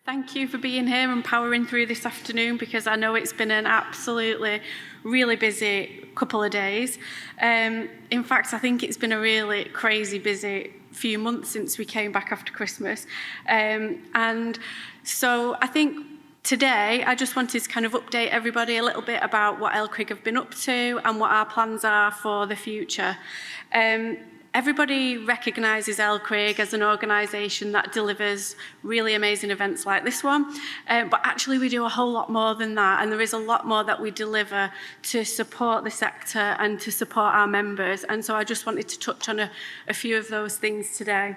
Thank you for being here and powering through this afternoon, because I know it's been an absolutely really busy couple of days. In fact, I think it's been a really crazy busy few months since we came back after Christmas. And so I think today I just wanted to kind of update everybody a little bit about what LCRIG have been up to and what our plans are for the future. Everybody recognises LCRIG as an organisation that delivers really amazing events like this one, but actually we do a whole lot more than that, and there is a lot more that we deliver to support the sector and to support our members, and so I just wanted to touch on a few of those things today.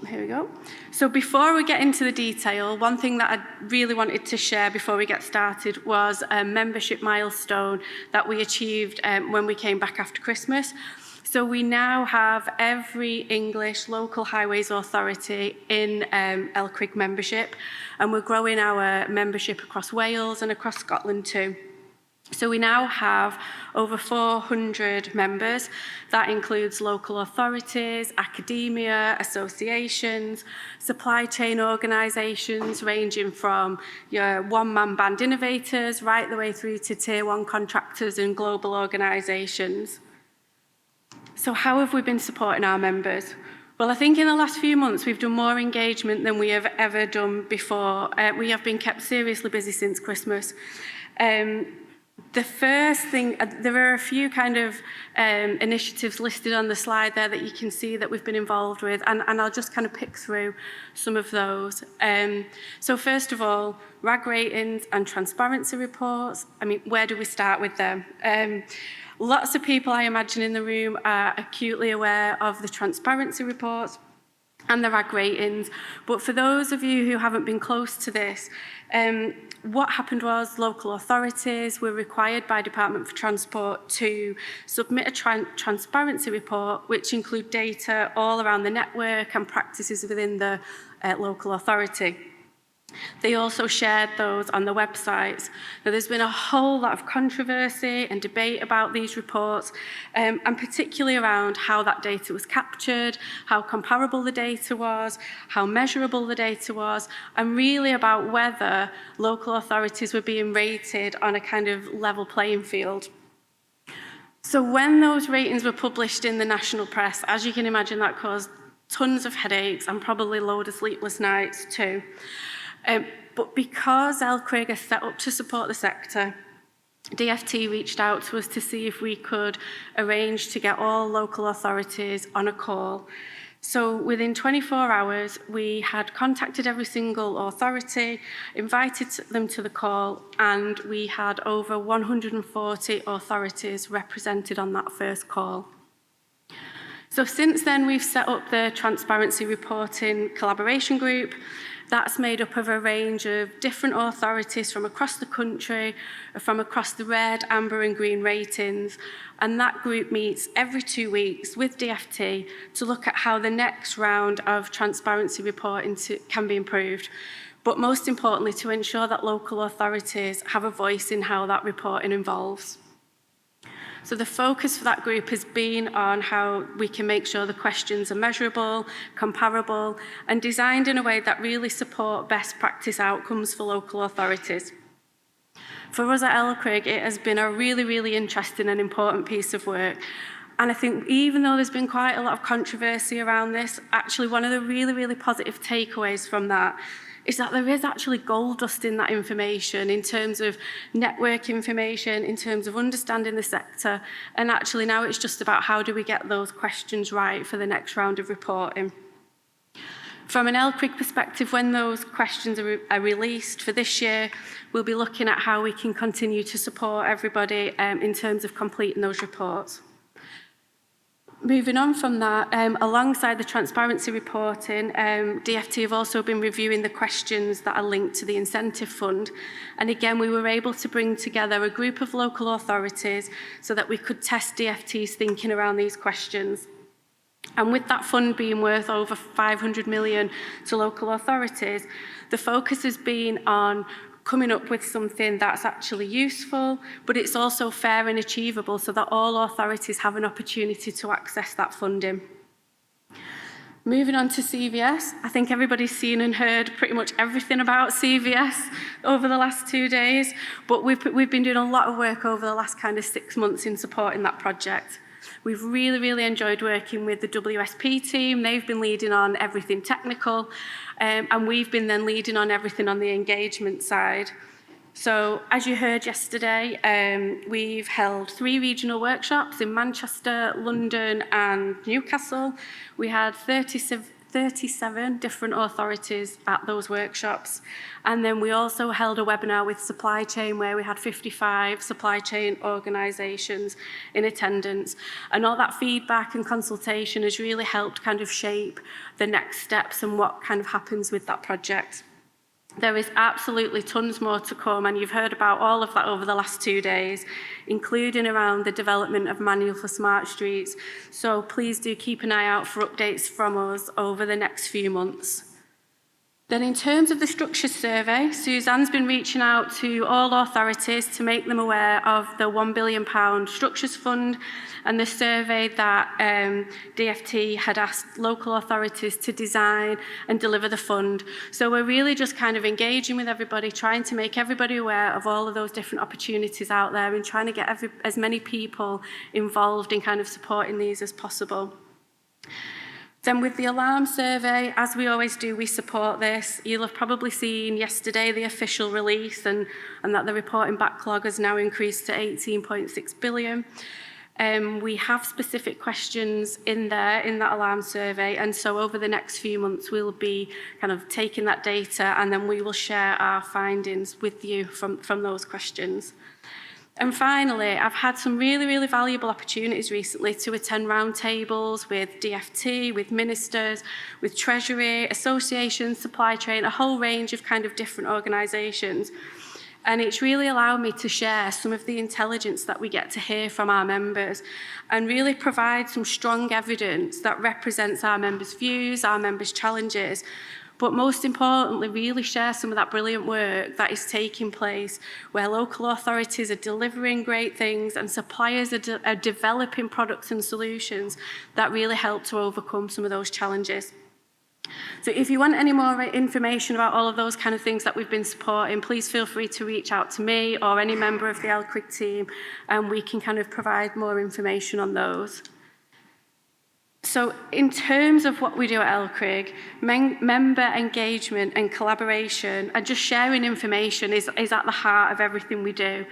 Here we go. So before we get into the detail, one thing that I really wanted to share before we get started was a membership milestone that we achieved when we came back after Christmas. So we now have every English local highways authority in LCRIG membership, and we're growing our membership across Wales and across Scotland too. So we now have over 400 members. That includes local authorities, academia, associations, supply chain organisations ranging from your one-man band innovators right the way through to tier one contractors and global organisations. So how have we been supporting our members? Well, I think in the last few months we've done more engagement than we have ever done before. We have been kept seriously busy since Christmas. The first thing, there are a few kind of initiatives listed on the slide there that you can see that we've been involved with, and I'll just kind of pick through some of those. So first of all, RAG ratings and transparency reports. I mean, where do we start with them? Lots of people, I imagine, in the room are acutely aware of the transparency reports and the RAG ratings, but for those of you who haven't been close to this, what happened was local authorities were required by Department for Transport to submit a transparency report, which include data all around the network and practices within the local authority. They also shared those on the websites. Now, there's been a whole lot of controversy and debate about these reports, and particularly around how that data was captured, how comparable the data was, how measurable the data was, and really about whether local authorities were being rated on a kind of level playing field. So when those ratings were published in the national press, as you can imagine, that caused tons of headaches and probably a load of sleepless nights too. But because LCRIG is set up to support the sector, DFT reached out to us to see if we could arrange to get all local authorities on a call. So within 24 hours, we had contacted every single authority, invited them to the call, and we had over 140 authorities represented on that first call. So since then, we've set up the Transparency Reporting Collaboration Group. That's made up of a range of different authorities from across the country, from across the red, amber and green ratings. And that group meets every 2 weeks with DFT to look at how the next round of transparency reporting can be improved. But most importantly, to ensure that local authorities have a voice in how that reporting evolves. So the focus for that group has been on how we can make sure the questions are measurable, comparable, and designed in a way that really support best practice outcomes for local authorities. For us at LCRIG, it has been a really, really interesting and important piece of work. And I think even though there's been quite a lot of controversy around this, actually one of the really, really positive takeaways from that is that there is actually gold dust in that information in terms of network information, in terms of understanding the sector, and actually now it's just about how do we get those questions right for the next round of reporting. From an LCRIG perspective, when those questions are released for this year, we'll be looking at how we can continue to support everybody in terms of completing those reports. Moving on from that, alongside the transparency reporting, DFT have also been reviewing the questions that are linked to the incentive fund. And again, we were able to bring together a group of local authorities so that we could test DFT's thinking around these questions. And with that fund being worth over 500 million to local authorities, the focus has been on coming up with something that's actually useful, but it's also fair and achievable so that all authorities have an opportunity to access that funding. Moving on to CVS, I think everybody's seen and heard pretty much everything about CVS over the last 2 days, but we've been doing a lot of work over the last kind of 6 months in supporting that project. We've really enjoyed working with the WSP team. They've been leading on everything technical, and we've been then leading on everything on the engagement side. So, as you heard yesterday, we've held 3 regional workshops in Manchester, London and Newcastle. We had 37 different authorities at those workshops. And then we also held a webinar with supply chain where we had 55 supply chain organisations in attendance. And all that feedback and consultation has really helped kind of shape the next steps and what kind of happens with that project. There is absolutely tons more to come, and you've heard about all of that over the last 2 days, including around the development of manual for smart streets. So please do keep an eye out for updates from us over the next few months. Then in terms of the structures survey, Suzanne's been reaching out to all authorities to make them aware of the £1 billion structures fund and the survey that DFT had asked local authorities to design and deliver the fund. So we're really just kind of engaging with everybody, trying to make everybody aware of all of those different opportunities out there and trying to get as many people involved in kind of supporting these as possible. Then with the alarm survey, as we always do, we support this. You'll have probably seen yesterday the official release and that the reporting backlog has now increased to 18.6 billion. We have specific questions in there in that alarm survey, and so over the next few months we'll be kind of taking that data and then we will share our findings with you from those questions. And finally, I've had some really valuable opportunities recently to attend roundtables with DFT, with ministers, with Treasury, associations, supply chain, a whole range of kind of different organisations. And it's really allowed me to share some of the intelligence that we get to hear from our members and really provide some strong evidence that represents our members' views, our members' challenges, but most importantly, really share some of that brilliant work that is taking place where local authorities are delivering great things and suppliers are developing products and solutions that really help to overcome some of those challenges. So if you want any more information about all of those kind of things that we've been supporting, please feel free to reach out to me or any member of the LCRIG team, and we can kind of provide more information on those. So in terms of what we do at LCRIG, member engagement and collaboration and just sharing information is at the heart of everything we do.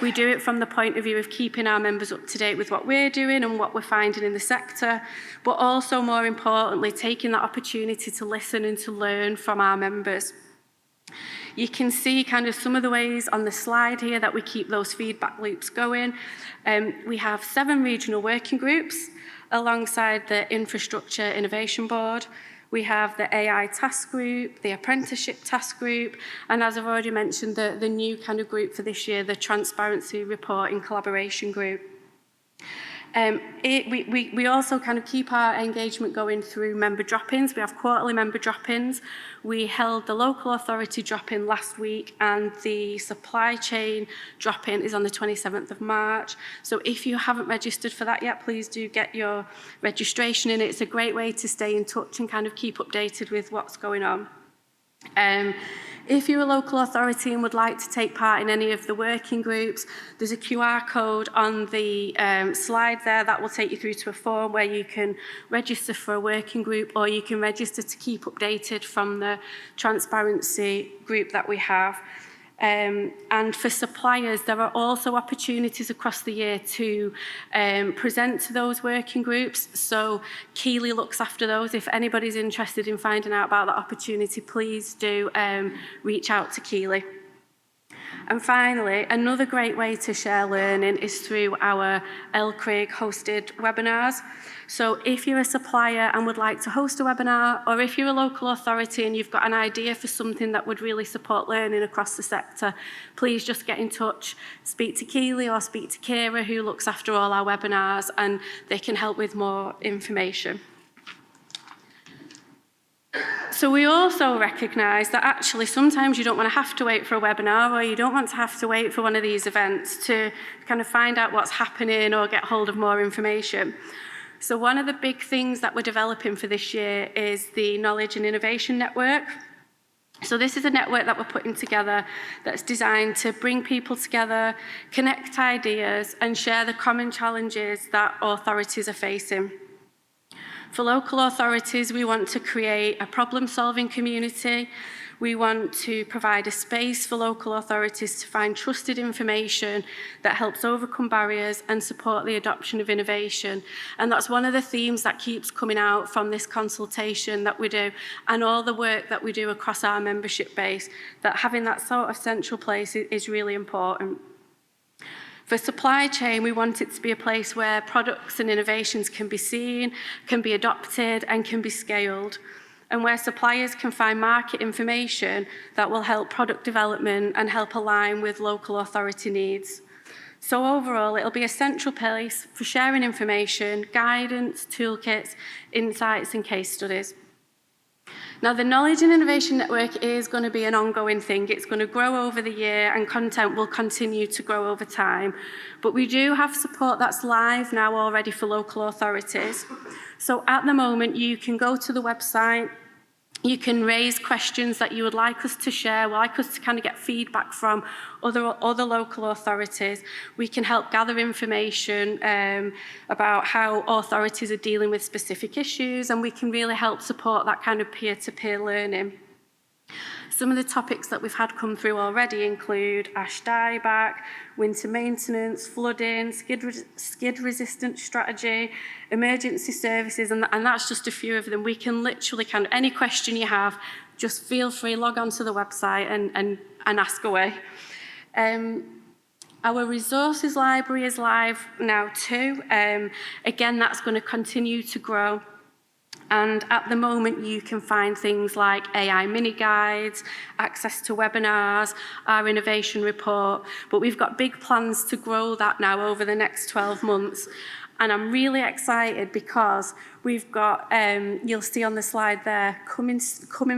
We do it from the point of view of keeping our members up to date with what we're doing and what we're finding in the sector, but also more importantly, taking that opportunity to listen and to learn from our members. You can see kind of some of the ways on the slide here that we keep those feedback loops going. We have 7 regional working groups alongside the Infrastructure Innovation Board. We have the AI task group, the apprenticeship task group, and as I've already mentioned, the new kind of group for this year, the Transparency Reporting Collaboration Group. We also kind of keep our engagement going through member drop-ins. We have quarterly member drop-ins. We held the local authority drop-in last week, and the supply chain drop-in is on the 27th of March. So if you haven't registered for that yet, please do get your registration in. It's a great way to stay in touch and kind of keep updated with what's going on. If you're a local authority and would like to take part in any of the working groups, there's a QR code on the slide there that will take you through to a form where you can register for a working group, or you can register to keep updated from the transparency group that we have. And for suppliers, there are also opportunities across the year to present to those working groups. So Keeley looks after those. If anybody's interested in finding out about that opportunity, please do reach out to Keeley. And finally, another great way to share learning is through our LCRIG hosted webinars. So if you're a supplier and would like to host a webinar, or if you're a local authority and you've got an idea for something that would really support learning across the sector, please just get in touch, speak to Keeley or speak to Kira, who looks after all our webinars, and they can help with more information. So we also recognise that actually sometimes you don't want to have to wait for a webinar, or you don't want to have to wait for one of these events to kind of find out what's happening or get hold of more information. So one of the big things that we're developing for this year is the Knowledge and Innovation Network. So this is a network that we're putting together that's designed to bring people together, connect ideas, and share the common challenges that authorities are facing. For local authorities, we want to create a problem-solving community. We want to provide a space for local authorities to find trusted information that helps overcome barriers and support the adoption of innovation. And that's one of the themes that keeps coming out from this consultation that we do and all the work that we do across our membership base, that having that sort of central place is really important. For supply chain, we want it to be a place where products and innovations can be seen, can be adopted, and can be scaled, and where suppliers can find market information that will help product development and help align with local authority needs. So overall, it'll be a central place for sharing information, guidance, toolkits, insights, and case studies. Now, the Knowledge and Innovation Network is going to be an ongoing thing. It's going to grow over the year and content will continue to grow over time. But we do have support that's live now already for local authorities. So at the moment, you can go to the website, you can raise questions that you would like us to share, like us to kind of get feedback from other local authorities. We can help gather information about how authorities are dealing with specific issues, and we can really help support that kind of peer-to-peer learning. Some of the topics that we've had come through already include ash dieback, winter maintenance, flooding, skid-resistant strategy, emergency services, and that's just a few of them. We can literally kind of, any question you have, just feel free, log on to the website and ask away. Our resources library is live now too. Again, that's going to continue to grow. And at the moment, you can find things like AI mini guides, access to webinars, our innovation report. But we've got big plans to grow that now over the next 12 months. And I'm really excited because we've got, you'll see on the slide there, coming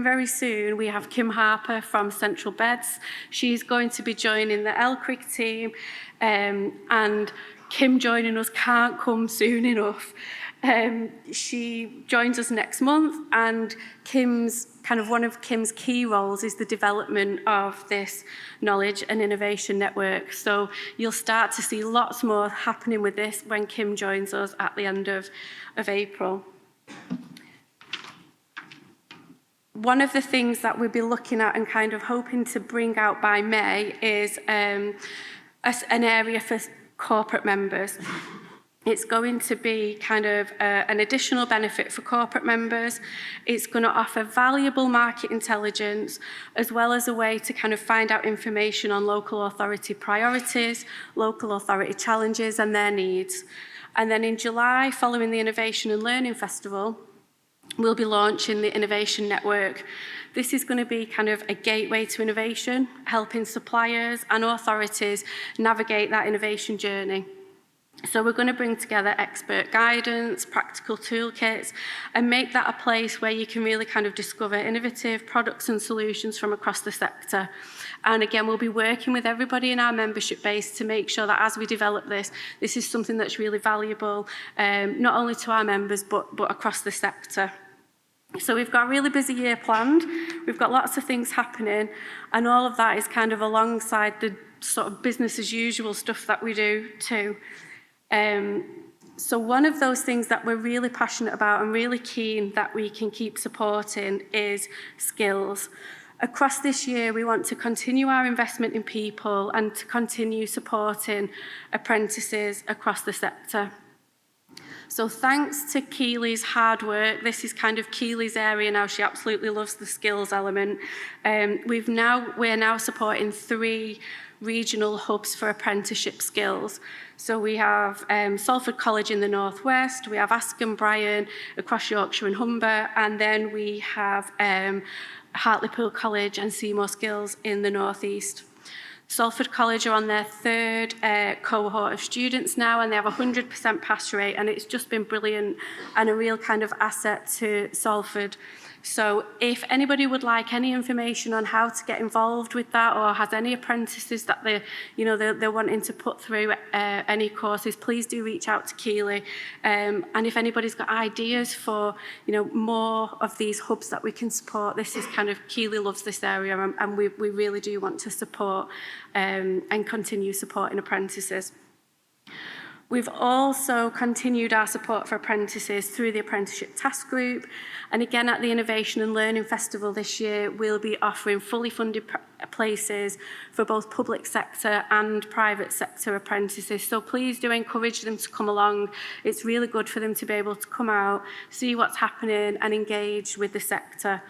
very soon, we have Kim Harper from Central Beds. She's going to be joining the LCRIG team. And Kim joining us can't come soon enough. She joins us next month, and one of Kim's key roles is the development of this Knowledge and Innovation Network. So you'll start to see lots more happening with this when Kim joins us at the end of April. One of the things that we'll be looking at and kind of hoping to bring out by May is an area for corporate members. It's going to be kind of an additional benefit for corporate members. It's going to offer valuable market intelligence, as well as a way to kind of find out information on local authority priorities, local authority challenges, and their needs. And then in July, following the Innovation and Learning Festival, we'll be launching the Innovation Network. This is going to be kind of a gateway to innovation, helping suppliers and authorities navigate that innovation journey. So we're going to bring together expert guidance, practical toolkits, and make that a place where you can really kind of discover innovative products and solutions from across the sector. And again, we'll be working with everybody in our membership base to make sure that as we develop this is something that's really valuable, not only to our members, but across the sector. So we've got a really busy year planned. We've got lots of things happening, and all of that is kind of alongside the sort of business as usual stuff that we do too. So one of those things that we're really passionate about and really keen that we can keep supporting is skills. Across this year, we want to continue our investment in people and to continue supporting apprentices across the sector. So thanks to Keely's hard work, this is kind of Keely's area now. She absolutely loves the skills element. We're now supporting 3 regional hubs for apprenticeship skills. So we have Salford College in the northwest, we have Askham Bryan across Yorkshire and Humber, and then we have Hartlepool College and Seymour Skills in the northeast. Salford College are on their 3rd cohort of students now, and they have a 100% pass rate, and it's just been brilliant and a real kind of asset to Salford So if anybody would like any information on how to get involved with that, or has any apprentices that they're wanting to put through any courses, please do reach out to Keely. And if anybody's got ideas for more of these hubs that we can support, this is kind of, Keely loves this area, and we really do want to support and continue supporting apprentices. We've also continued our support for apprentices through the Apprenticeship Task Group. And again, at the Innovation and Learning Festival this year, we'll be offering fully funded places for both public sector and private sector apprentices. So please do encourage them to come along. It's really good for them to be able to come out, see what's happening and engage with the sector.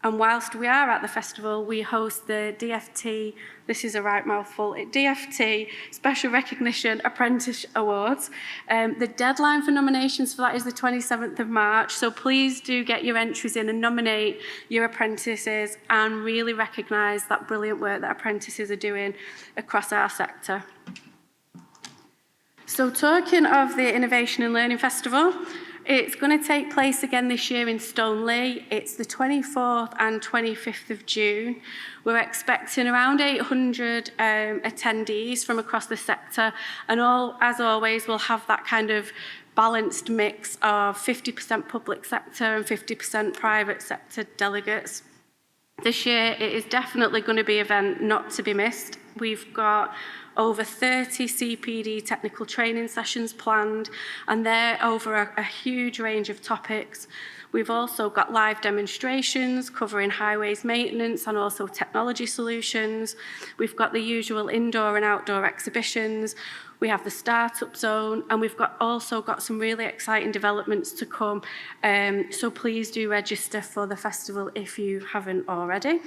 And whilst we are at the festival, we host the DFT, this is a right mouthful, DFT Special Recognition Apprentice Awards. The deadline for nominations for that is the 27th of March, so please do get your entries in and nominate your apprentices and really recognise that brilliant work that apprentices are doing across our sector. So talking of the Innovation and Learning Festival, it's going to take place again this year in Stoneleigh. It's the 24th and 25th of June. We're expecting around 800 attendees from across the sector, and as always, we'll have that kind of balanced mix of 50% public sector and 50% private sector delegates. This year, it is definitely going to be an event not to be missed. We've got over 30 CPD technical training sessions planned, and they're over a huge range of topics. We've also got live demonstrations covering highways maintenance and also technology solutions. We've got the usual indoor and outdoor exhibitions. We have the startup zone, and we've also got some really exciting developments to come. So please do register for the festival if you haven't already.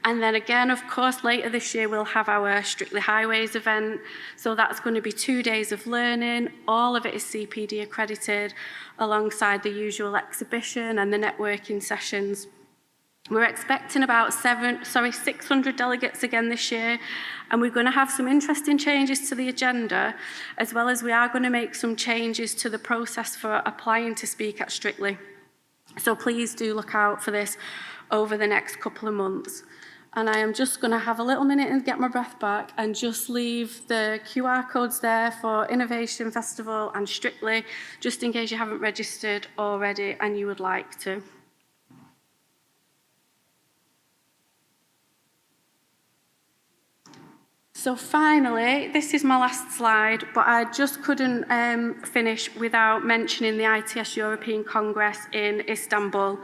And then again, of course, later this year, we'll have our Strictly Highways event. So that's going to be 2 days of learning. All of it is CPD accredited, alongside the usual exhibition and the networking sessions. We're expecting about 600 delegates again this year, and we're going to have some interesting changes to the agenda, as well as we are going to make some changes to the process for applying to speak at Strictly. So please do look out for this over the next couple of months. And I am just going to have a little minute and get my breath back and just leave the QR codes there for Innovation Festival and Strictly, just in case you haven't registered already and you would like to. So finally, this is my last slide, but I just couldn't finish without mentioning the ITS European Congress in Istanbul.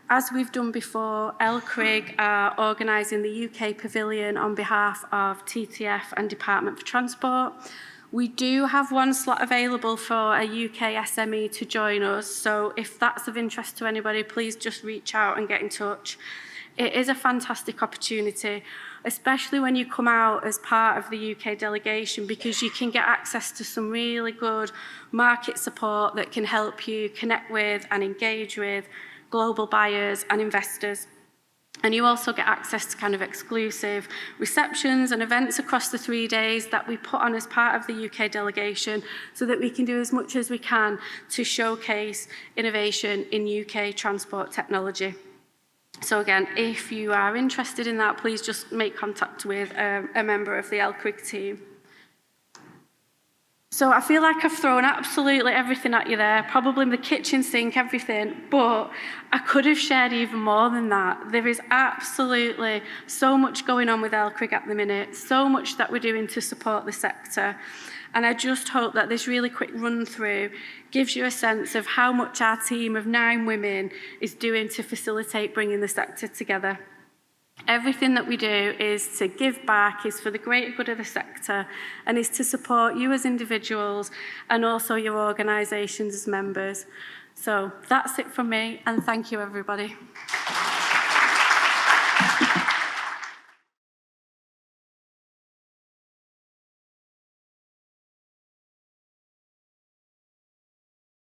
As we've done before, LCRIG are organising the UK Pavilion on behalf of TTF and Department for Transport. We do have one slot available for a UK SME to join us, so if that's of interest to anybody, please just reach out and get in touch. It is a fantastic opportunity, especially when you come out as part of the UK delegation, because you can get access to some really good market support that can help you connect with and engage with global buyers and investors. And you also get access to kind of exclusive receptions and events across the 3 days that we put on as part of the UK delegation, so that we can do as much as we can to showcase innovation in UK transport technology. So again, if you are interested in that, please just make contact with a member of the LCRIG team. So I feel like I've thrown absolutely everything at you there, probably the kitchen sink, everything, but I could have shared even more than that. There is absolutely so much going on with LCRIG at the minute, so much that we're doing to support the sector. And I just hope that this really quick run through gives you a sense of how much our team of 9 women is doing to facilitate bringing the sector together. Everything that we do is to give back, is for the greater good of the sector, and is to support you as individuals and also your organisations as members. So that's it from me, and thank you, everybody.